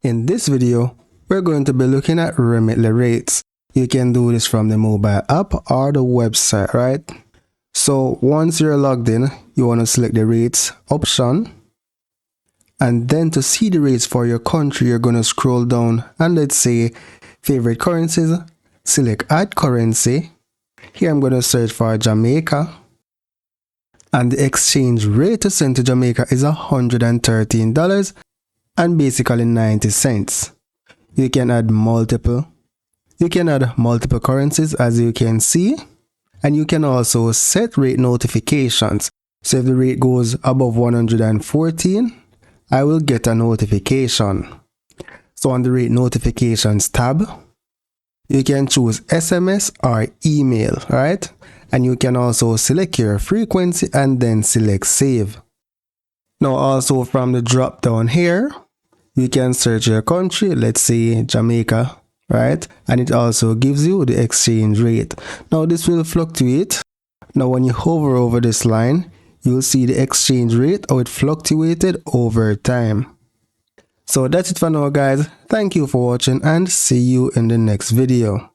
In this video, we're going to be looking at RemitBee rates. You can do this from the mobile app or the website, right? So once you're logged in, you want to select the rates option. And then to see the rates for your country, you're going to scroll down and let's say favorite currencies, select add currency. Here I'm going to search for Jamaica. And the exchange rate to send to Jamaica is $113 and basically 90 cents. You can add multiple currencies as you can see, and you can also set rate notifications. So if the rate goes above 114, I will get a notification. So on the rate notifications tab, you can choose SMS or email, right? And you can also select your frequency and then select save. Now also from the drop down here, you can search your country, let's say Jamaica, right? And it also gives you the exchange rate. Now this will fluctuate. Now when you hover over this line, you'll see the exchange rate, how it fluctuated over time. So that's it for now guys. Thank you for watching and see you in the next video.